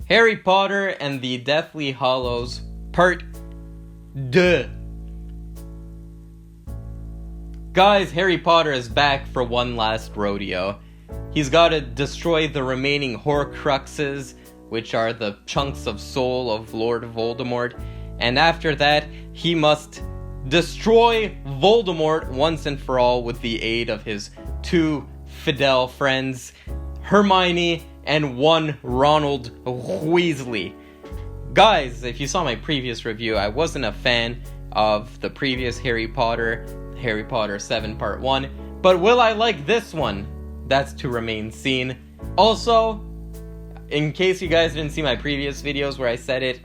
Harry Potter and the Deathly Hallows, Part 2. Guys, Harry Potter is back for one last rodeo. He's got to destroy the remaining Horcruxes, which are the chunks of soul of Lord Voldemort, and after that, he must destroy Voldemort once and for all with the aid of his two fidel friends, Hermione and one Ronald Weasley. Guys, if you saw my previous review, I wasn't a fan of the previous Harry Potter 7 Part 1, but will I like this one? That's to remain seen. Also, in case you guys didn't see my previous videos where I said it,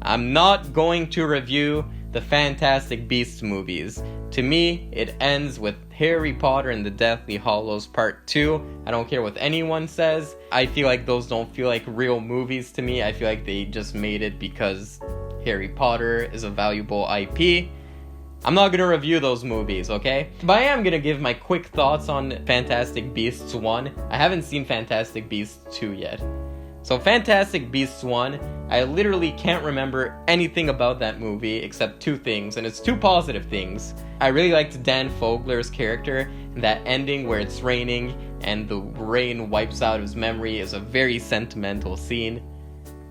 I'm not going to review the Fantastic Beasts movies. To me, it ends with Harry Potter and the Deathly Hallows Part 2. I don't care what anyone says. I feel like those don't feel like real movies to me. I feel like they just made it because Harry Potter is a valuable IP. I'm not going to review those movies, okay? But I am going to give my quick thoughts on Fantastic Beasts 1. I haven't seen Fantastic Beasts 2 yet. So Fantastic Beasts 1, I literally can't remember anything about that movie except two things, and it's two positive things. I really liked Dan Fogler's character, and that ending where it's raining and the rain wipes out his memory is a very sentimental scene.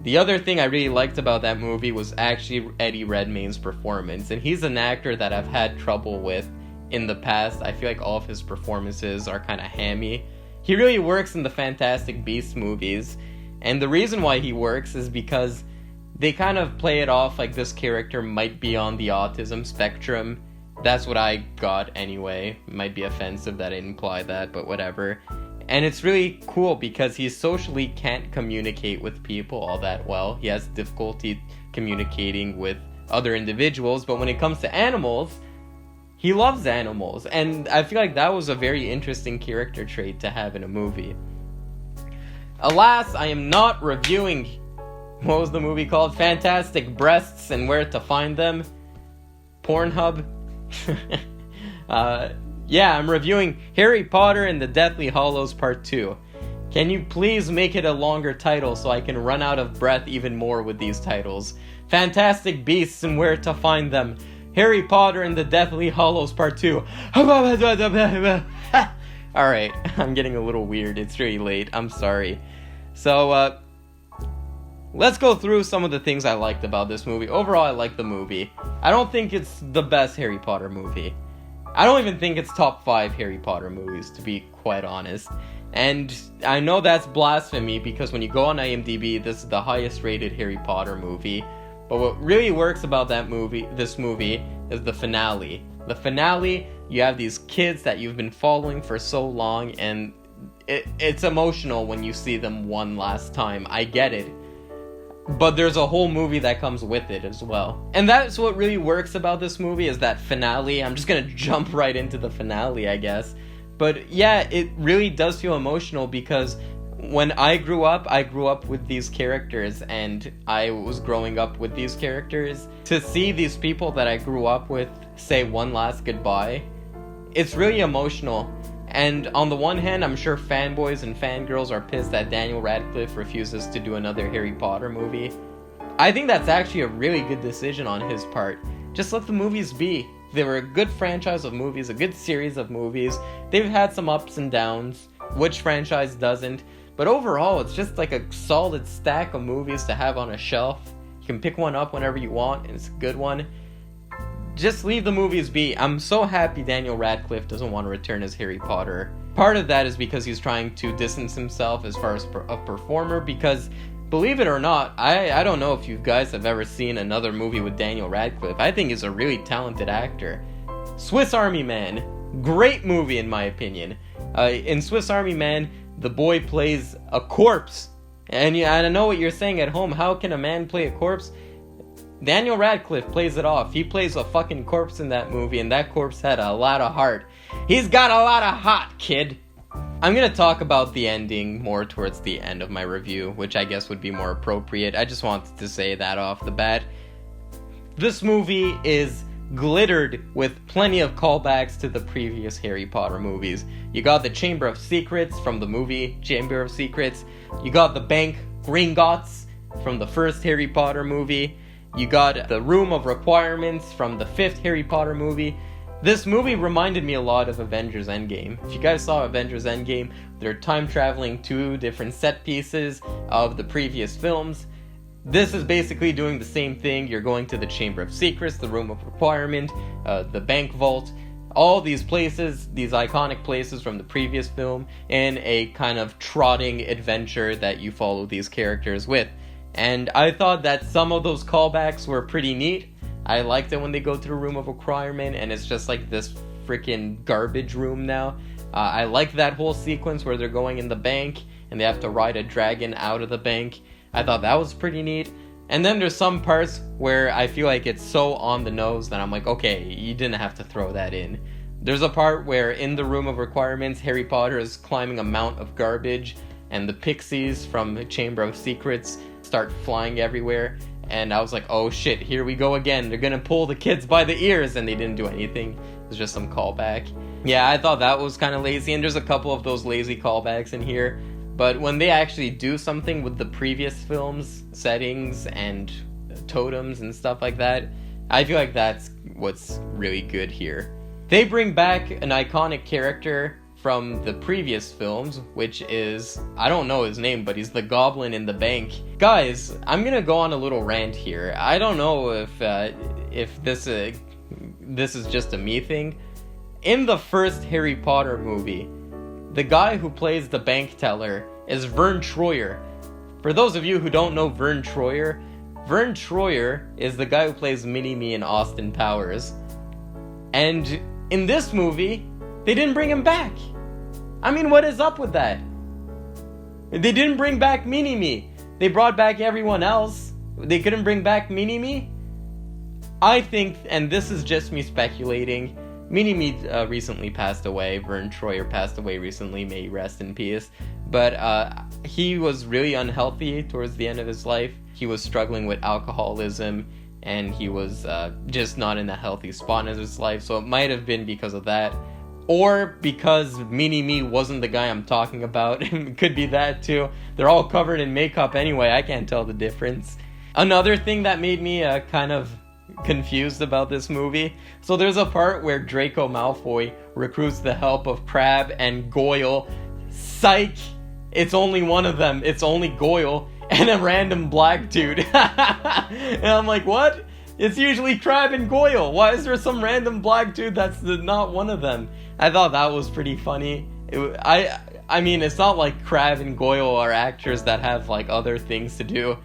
The other thing I really liked about that movie was actually Eddie Redmayne's performance, and he's an actor that I've had trouble with in the past. I feel like all of his performances are kind of hammy. He really works in the Fantastic Beasts movies, and the reason why he works is because they kind of play it off like this character might be on the autism spectrum. That's what I got anyway. It might be offensive that I imply that, but whatever. And it's really cool because he socially can't communicate with people all that well. He has difficulty communicating with other individuals, but when it comes to animals, he loves animals. And I feel like that was a very interesting character trait to have in a movie. Alas, I am not reviewing, what was the movie called? Fantastic Breasts and Where to Find Them? Pornhub? Yeah, I'm reviewing Harry Potter and the Deathly Hallows Part 2. Can you please make it a longer title so I can run out of breath even more with these titles? Fantastic Beasts and Where to Find Them. Harry Potter and the Deathly Hallows Part 2. Alright, I'm getting a little weird. It's really late. I'm sorry. So, let's go through some of the things I liked about this movie. Overall, I like the movie. I don't think it's the best Harry Potter movie. I don't even think it's top 5 Harry Potter movies, to be quite honest. And I know that's blasphemy because when you go on IMDb, this is the highest rated Harry Potter movie. But what really works about this movie, is the finale. The finale, you have these kids that you've been following for so long, and it's emotional when you see them one last time. I get it. But there's a whole movie that comes with it as well. And that's what really works about this movie, is that finale. I'm just gonna jump right into the finale, I guess. But yeah, it really does feel emotional because when I grew up with these characters, and I was growing up with these characters. To see these people that I grew up with say one last goodbye, it's really emotional. And on the one hand, I'm sure fanboys and fangirls are pissed that Daniel Radcliffe refuses to do another Harry Potter movie. I think that's actually a really good decision on his part. Just let the movies be. They were a good franchise of movies, a good series of movies. They've had some ups and downs. Which franchise doesn't? But overall, it's just like a solid stack of movies to have on a shelf. You can pick one up whenever you want, and it's a good one. Just leave the movies be. I'm so happy Daniel Radcliffe doesn't want to return as Harry Potter. Part of that is because he's trying to distance himself as far as a performer, because, believe it or not, I don't know if you guys have ever seen another movie with Daniel Radcliffe. I think he's a really talented actor. Swiss Army Man. Great movie in my opinion. In Swiss Army Man, the boy plays a corpse. And I know what you're saying at home. How can a man play a corpse? Daniel Radcliffe plays it off. He plays a fucking corpse in that movie, and that corpse had a lot of heart. He's got a lot of heart, kid. I'm gonna talk about the ending more towards the end of my review, which I guess would be more appropriate. I just wanted to say that off the bat. This movie is glittered with plenty of callbacks to the previous Harry Potter movies. You got the Chamber of Secrets from the movie Chamber of Secrets. You got the bank Gringotts from the first Harry Potter movie. You got the Room of Requirements from the 5th Harry Potter movie. This movie reminded me a lot of Avengers Endgame. If you guys saw Avengers Endgame, they're time traveling to different set pieces of the previous films. This is basically doing the same thing. You're going to the Chamber of Secrets, the Room of Requirement, the Bank Vault, all these places, these iconic places from the previous film, in a kind of trotting adventure that you follow these characters with. And I thought that some of those callbacks were pretty neat. I liked it when they go to the Room of Requirement and it's just like this freaking garbage room now. I like that whole sequence where they're going in the bank and they have to ride a dragon out of the bank. I thought that was pretty neat. And then there's some parts where I feel like it's so on the nose that I'm like, okay, you didn't have to throw that in. There's a part where in the Room of Requirements, Harry Potter is climbing a mount of garbage and the pixies from the Chamber of Secrets start flying everywhere. And I was like, oh shit, here we go again. They're gonna pull the kids by the ears, and they didn't do anything. It was just some callback. Yeah, I thought that was kind of lazy, and there's a couple of those lazy callbacks in here. But when they actually do something with the previous films, settings, and totems and stuff like that, I feel like that's what's really good here. They bring back an iconic character from the previous films, which is, I don't know his name, but he's the goblin in the bank. Guys, I'm gonna go on a little rant here. I don't know if this is just a me thing. In the first Harry Potter movie, the guy who plays the bank teller is Verne Troyer. For those of you who don't know Verne Troyer is the guy who plays Mini-Me in Austin Powers. And in this movie, they didn't bring him back. I mean, what is up with that? They didn't bring back Mini-Me. They brought back everyone else. They couldn't bring back Mini-Me? I think, and this is just me speculating, Mini-Me recently passed away. Verne Troyer passed away recently. May he rest in peace. But he was really unhealthy towards the end of his life. He was struggling with alcoholism, and he was just not in a healthy spot in his life. So it might have been because of that. Or because Mini-Me wasn't the guy I'm talking about. It could be that too. They're all covered in makeup anyway. I can't tell the difference. Another thing that made me kind of confused about this movie. So there's a part where Draco Malfoy recruits the help of Crabbe and Goyle. Psych! It's only one of them. It's only Goyle and a random black dude. And I'm like, what? It's usually Crabbe and Goyle. Why is there some random black dude that's not one of them? I thought that was pretty funny. I mean, it's not like Crabbe and Goyle are actors that have, like, other things to do.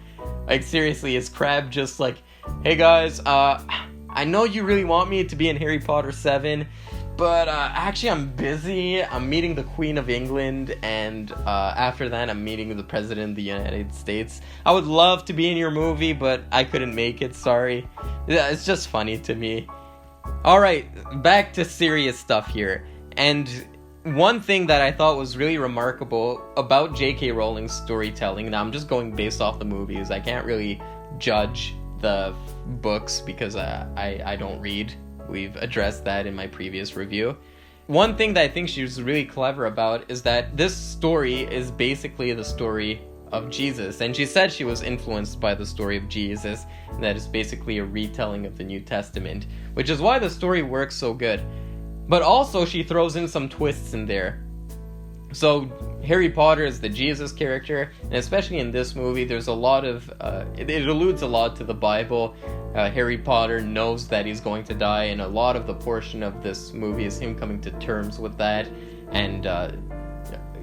Like, seriously, is Crabbe just like, hey guys, I know you really want me to be in Harry Potter 7, but actually I'm busy. I'm meeting the Queen of England, and after that I'm meeting the President of the United States. I would love to be in your movie, but I couldn't make it, sorry. Yeah, it's just funny to me. Alright, back to serious stuff here. And one thing that I thought was really remarkable about J.K. Rowling's storytelling, now I'm just going based off the movies, I can't really judge the books because I don't read. We've addressed that in my previous review. One thing that I think she was really clever about is that this story is basically the story of Jesus, and she said she was influenced by the story of Jesus, and that it's basically a retelling of the New Testament, which is why the story works so good. But also she throws in some twists in there. So Harry Potter is the Jesus character, and especially in this movie, there's a lot of it alludes a lot to the Bible. Harry Potter knows that he's going to die, and a lot of the portion of this movie is him coming to terms with that, and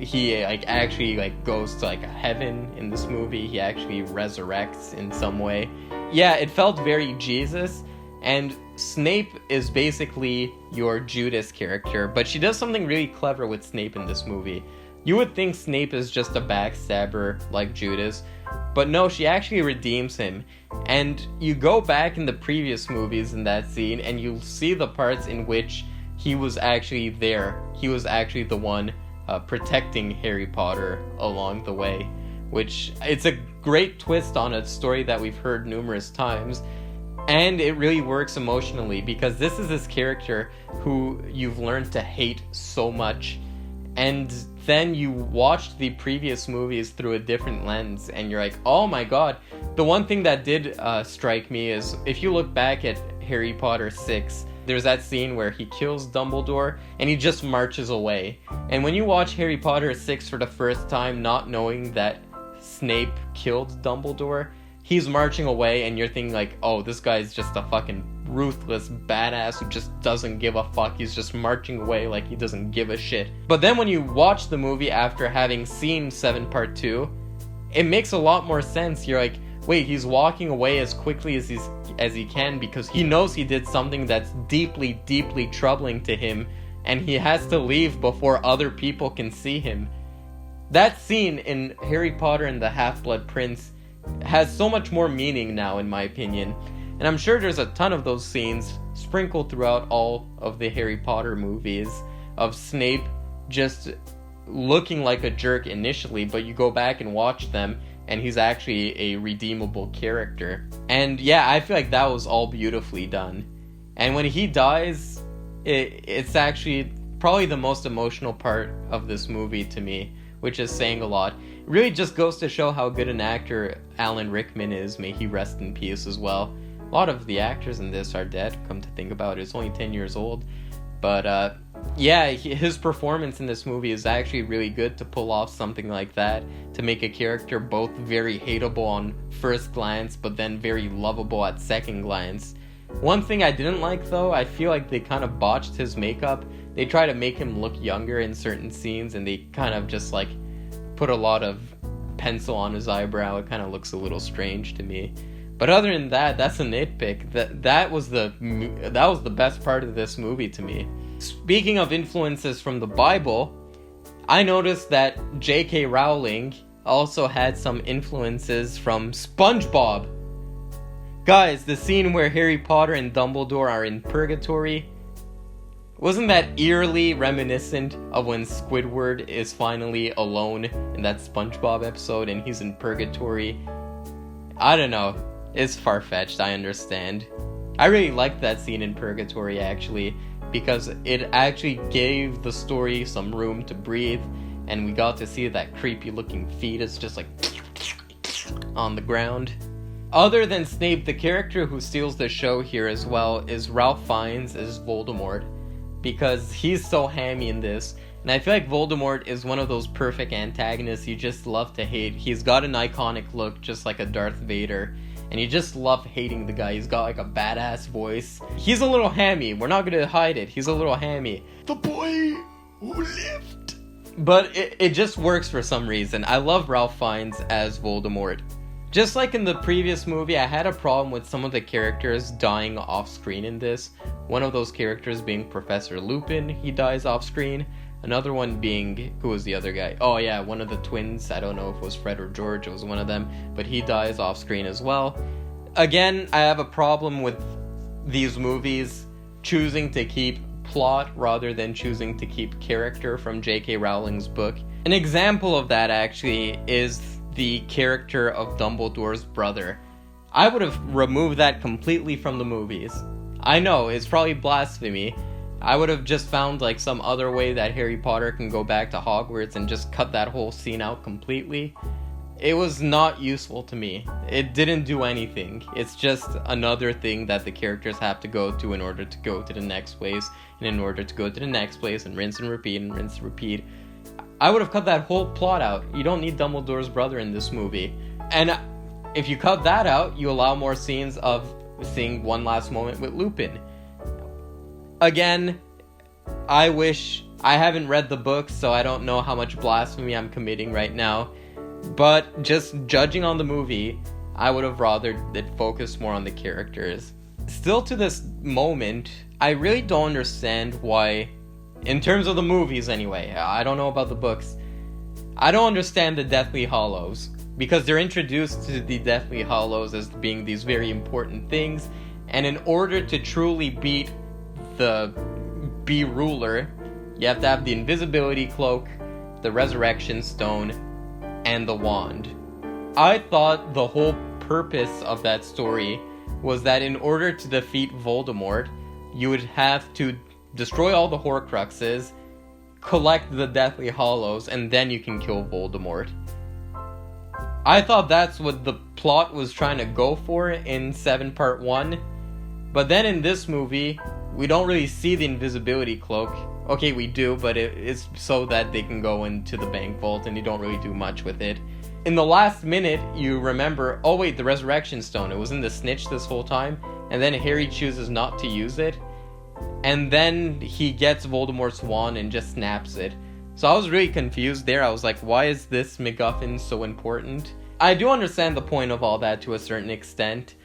he actually goes to heaven in this movie. He actually resurrects in some way. Yeah, it felt very Jesus. And Snape is basically your Judas character, but she does something really clever with Snape in this movie. You would think Snape is just a backstabber like Judas, but no, she actually redeems him. And you go back in the previous movies in that scene, and you'll see the parts in which he was actually there. He was actually the one protecting Harry Potter along the way, which it's a great twist on a story that we've heard numerous times. And it really works emotionally, because this is this character who you've learned to hate so much. And then you watched the previous movies through a different lens, and you're like, oh my god, The one thing that did strike me is, if you look back at Harry Potter 6, there's that scene where he kills Dumbledore, and he just marches away. And when you watch Harry Potter 6 for the first time, not knowing that Snape killed Dumbledore, he's marching away, and you're thinking like, oh, this guy's just a fucking ruthless badass who just doesn't give a fuck. He's just marching away like he doesn't give a shit. But then when you watch the movie after having seen 7 Part 2, it makes a lot more sense. You're like, wait, he's walking away as quickly as he can because he knows he did something that's deeply, deeply troubling to him, and he has to leave before other people can see him. That scene in Harry Potter and the Half-Blood Prince has so much more meaning now, in my opinion. And I'm sure there's a ton of those scenes sprinkled throughout all of the Harry Potter movies of Snape just looking like a jerk initially, but you go back and watch them and he's actually a redeemable character. And yeah, I feel like that was all beautifully done. And when he dies, it's actually probably the most emotional part of this movie to me, which is saying a lot. It really just goes to show how good an actor Alan Rickman is. May he rest in peace as well. A lot of the actors in this are dead, come to think about it. It's only 10 years old. But yeah, his performance in this movie is actually really good to pull off something like that, to make a character both very hateable on first glance, but then very lovable at second glance. One thing I didn't like, though, I feel like they kind of botched his makeup. They try to make him look younger in certain scenes, and they kind of just like put a lot of pencil on his eyebrow. It kind of looks a little strange to me. But other than that, that's a nitpick. That was the best part of this movie to me. Speaking of influences from the Bible, I noticed that J.K. Rowling also had some influences from SpongeBob. Guys, the scene where Harry Potter and Dumbledore are in purgatory, wasn't that eerily reminiscent of when Squidward is finally alone in that SpongeBob episode and he's in purgatory? I don't know. It's far-fetched, I understand. I really liked that scene in purgatory, actually, because it actually gave the story some room to breathe, and we got to see that creepy-looking fetus just like on the ground. Other than Snape, the character who steals the show here as well is Ralph Fiennes as Voldemort, because he's so hammy in this, and I feel like Voldemort is one of those perfect antagonists you just love to hate. He's got an iconic look, just like a Darth Vader, and you just love hating the guy. He's got like a badass voice. He's a little hammy, we're not gonna hide it, he's a little hammy. The boy who lived. But it just works for some reason. I love Ralph Fiennes as Voldemort. Just like in the previous movie, I had a problem with some of the characters dying off screen in this. One of those characters being Professor Lupin, he dies off screen. Another one being, who was the other guy? Oh yeah, one of the twins. I don't know if it was Fred or George, it was one of them, but he dies off screen as well. Again, I have a problem with these movies choosing to keep plot rather than choosing to keep character from J.K. Rowling's book. An example of that actually is the character of Dumbledore's brother. I would have removed that completely from the movies. I know, it's probably blasphemy. I would have just found like some other way that Harry Potter can go back to Hogwarts and just cut that whole scene out completely. It was not useful to me. It didn't do anything. It's just another thing that the characters have to go to in order to go to the next place, and in order to go to the next place, and rinse and repeat and rinse and repeat. I would have cut that whole plot out. You don't need Dumbledore's brother in this movie. And if you cut that out, you allow more scenes of seeing one last moment with Lupin. Again, I haven't read the books, so I don't know how much blasphemy I'm committing right now. But just judging on the movie, I would have rather it focused more on the characters. Still to this moment, I really don't understand why, in terms of the movies anyway, I don't know about the books, I don't understand the Deathly Hallows, because they're introduced to the Deathly Hallows as being these very important things, and in order to truly beat the B-Ruler, you have to have the invisibility cloak, the resurrection stone, and the wand. I thought the whole purpose of that story was that in order to defeat Voldemort, you would have to destroy all the Horcruxes, collect the Deathly Hallows, and then you can kill Voldemort. I thought that's what the plot was trying to go for in 7 Part 1. But then in this movie, we don't really see the invisibility cloak. Okay, we do, but it's so that they can go into the bank vault, and you don't really do much with it. In the last minute, you remember, oh wait, the resurrection stone, it was in the snitch this whole time, and then Harry chooses not to use it, and then he gets Voldemort's wand and just snaps it. So I was really confused there. I was like, why is this MacGuffin so important? I do understand the point of all that to a certain extent.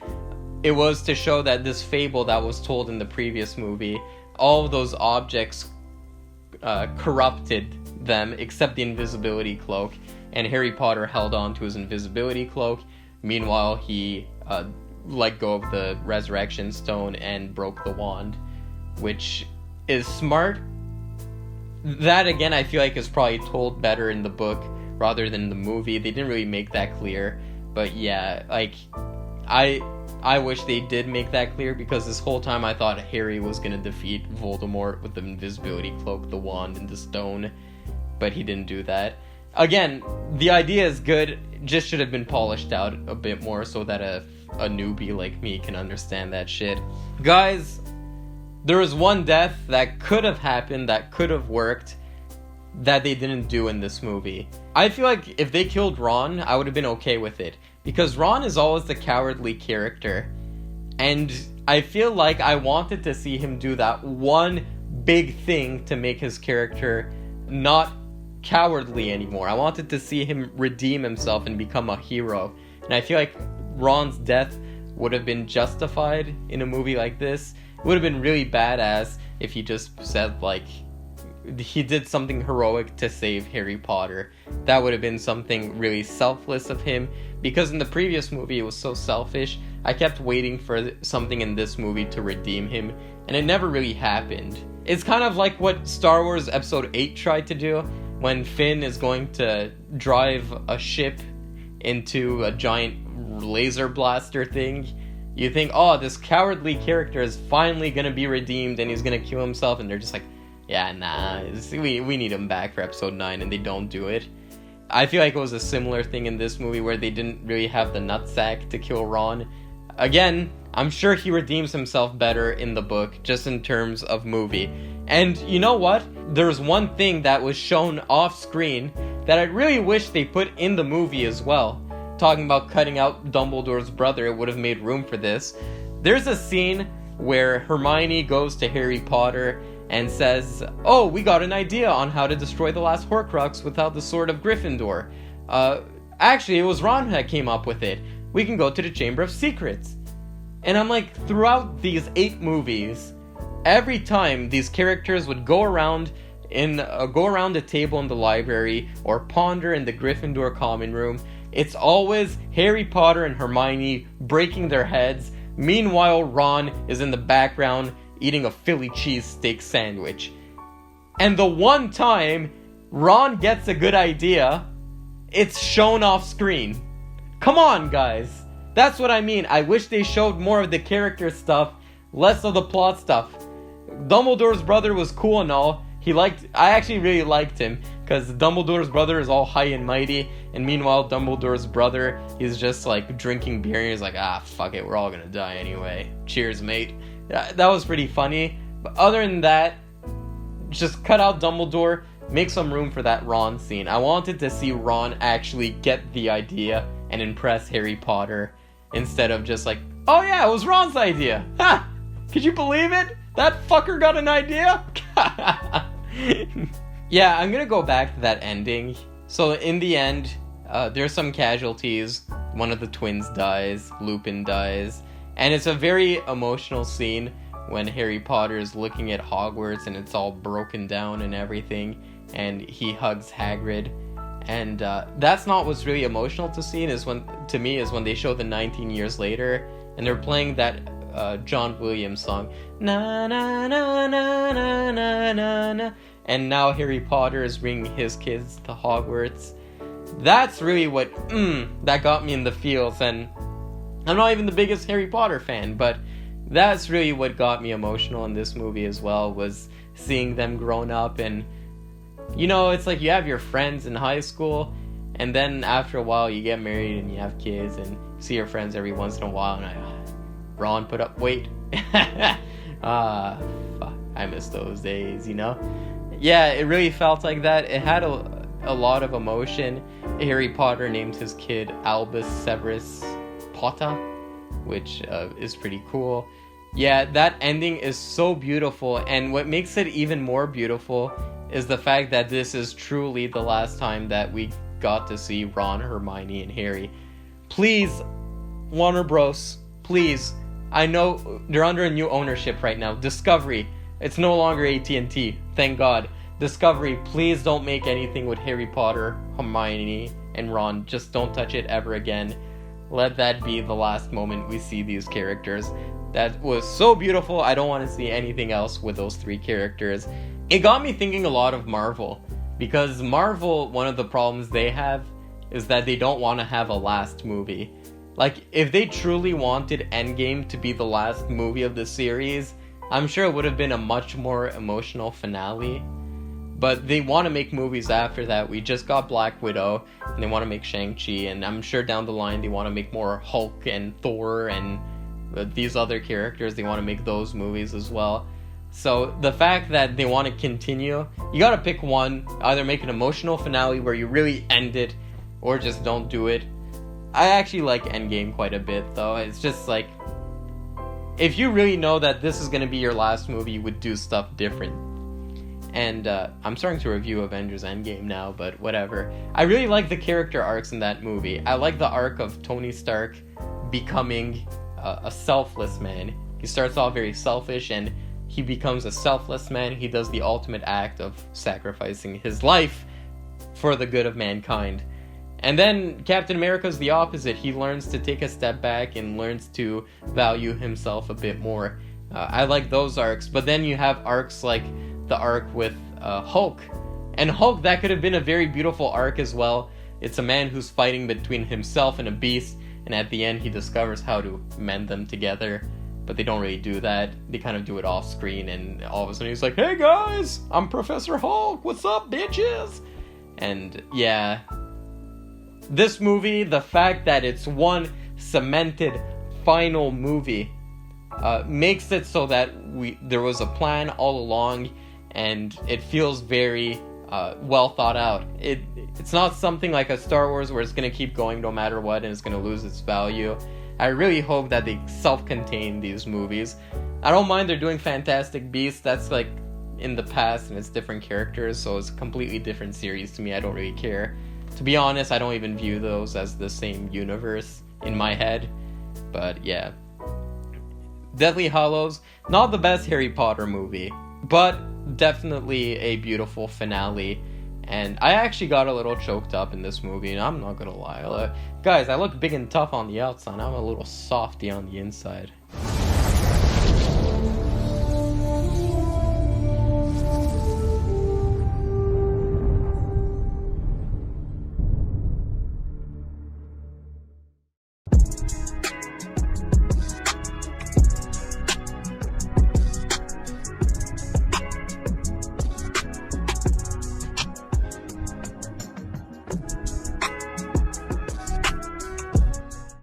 It was to show that this fable that was told in the previous movie, all of those objects corrupted them except the invisibility cloak, and Harry Potter held on to his invisibility cloak. Meanwhile, he let go of the resurrection stone and broke the wand, which is smart. That, again, I feel like is probably told better in the book rather than the movie. They didn't really make that clear, but yeah, like, I wish they did make that clear, because this whole time I thought Harry was gonna defeat Voldemort with the invisibility cloak, the wand, and the stone, but he didn't do that. Again, the idea is good, just should have been polished out a bit more so that a newbie like me can understand that shit. Guys, there was one death that could have happened, that could have worked, that they didn't do in this movie. I feel like if they killed Ron, I would have been okay with it, because Ron is always the cowardly character, and I feel like I wanted to see him do that one big thing to make his character not cowardly anymore. I wanted to see him redeem himself and become a hero, and I feel like Ron's death would have been justified in a movie like this. It would have been really badass if he just said, like, he did something heroic to save Harry Potter. That would have been something really selfless of him, because in the previous movie it was so selfish. I kept waiting for something in this movie to redeem him, and it never really happened. It's kind of like what Star Wars Episode 8 tried to do, when Finn is going to drive a ship into a giant laser blaster thing. You think, oh, this cowardly character is finally gonna be redeemed and he's gonna kill himself, and they're just like, yeah, nah, we need him back for Episode 9, and they don't do it. I feel like it was a similar thing in this movie where they didn't really have the nutsack to kill Ron. Again, I'm sure he redeems himself better in the book, just in terms of movie. And you know what? There's one thing that was shown off screen that I really wish they put in the movie as well. Talking about cutting out Dumbledore's brother, it would have made room for this. There's a scene where Hermione goes to Harry Potter and says, oh, we got an idea on how to destroy the last Horcrux without the sword of Gryffindor. Actually, it was Ron that came up with it. We can go to the Chamber of Secrets. And I'm like, throughout these 8 movies, every time these characters would go around a table in the library or ponder in the Gryffindor common room, it's always Harry Potter and Hermione breaking their heads. Meanwhile, Ron is in the background eating a Philly cheesesteak sandwich. And the one time Ron gets a good idea, it's shown off screen. Come on, guys. That's what I mean. I wish they showed more of the character stuff, less of the plot stuff. Dumbledore's brother was cool and all. I actually really liked him, because Dumbledore's brother is all high and mighty, and meanwhile Dumbledore's brother, he's just like drinking beer and he's like, fuck it, we're all gonna die anyway. Cheers, mate. That was pretty funny. But other than that, just cut out Dumbledore, make some room for that Ron scene. I wanted to see Ron actually get the idea and impress Harry Potter, instead of just like, oh yeah, it was Ron's idea. Ha! Could you believe it? That fucker got an idea? Yeah, I'm gonna go back to that ending. So in the end, there's some casualties. One of the twins dies, Lupin dies, and it's a very emotional scene when Harry Potter is looking at Hogwarts and it's all broken down and everything, and he hugs Hagrid. And that's not what's really emotional to me is when they show the 19 years later and they're playing that John Williams song, na na na na na na na na, and now Harry Potter is bringing his kids to Hogwarts. That's really what that got me in the feels. And I'm not even the biggest Harry Potter fan, but that's really what got me emotional in this movie as well, was seeing them grown up. And you know, it's like you have your friends in high school And then after a while, you get married and you have kids and see your friends every once in a while. And Ron put up weight. Fuck, I miss those days, you know? Yeah, it really felt like that. It had a lot of emotion. Harry Potter named his kid Albus Severus Potter, which is pretty cool. Yeah, that ending is so beautiful, and what makes it even more beautiful is the fact that this is truly the last time that we got to see Ron, Hermione, and Harry. Please, Warner Bros., please. I know they're under a new ownership right now. Discovery. It's no longer AT&T. Thank God. Discovery, please don't make anything with Harry Potter, Hermione, and Ron. Just don't touch it ever again. Let that be the last moment we see these characters. That was so beautiful. I don't want to see anything else with those three characters. It got me thinking a lot of Marvel. Because Marvel, one of the problems they have is that they don't want to have a last movie. Like, if they truly wanted Endgame to be the last movie of the series, I'm sure it would have been a much more emotional finale. But they want to make movies after that. We just got Black Widow, and they want to make Shang-Chi, and I'm sure down the line they want to make more Hulk and Thor and these other characters. They want to make those movies as well. So the fact that they want to continue, you gotta pick one. Either make an emotional finale where you really end it, or just don't do it. I actually like Endgame quite a bit, though. It's just like, if you really know that this is gonna be your last movie, you would do stuff different. And I'm starting to review Avengers Endgame now, but whatever. I really like the character arcs in that movie. I like the arc of Tony Stark becoming a selfless man. He starts off very selfish, and he becomes a selfless man. He does the ultimate act of sacrificing his life for the good of mankind. And then Captain America's the opposite. He learns to take a step back and learns to value himself a bit more. I like those arcs. But then you have arcs like the arc with Hulk. And Hulk, that could have been a very beautiful arc as well. It's a man who's fighting between himself and a beast, and at the end he discovers how to mend them together. But they don't really do that. They kind of do it off screen, and all of a sudden he's like, "Hey guys, I'm Professor Hulk, what's up, bitches?" And yeah, this movie, the fact that it's one cemented final movie, makes it so that there was a plan all along, and it feels very well thought out. It's not something like a Star Wars where it's going to keep going no matter what and it's going to lose its value. I really hope that they self-contain these movies. I don't mind they're doing Fantastic Beasts. That's like in the past and it's different characters, so it's a completely different series to me. I don't really care. To be honest, I don't even view those as the same universe in my head. But yeah. Deathly Hallows, not the best Harry Potter movie, but definitely a beautiful finale. And I actually got a little choked up in this movie, and I'm not gonna lie. Guys, I look big and tough on the outside. I'm a little softy on the inside.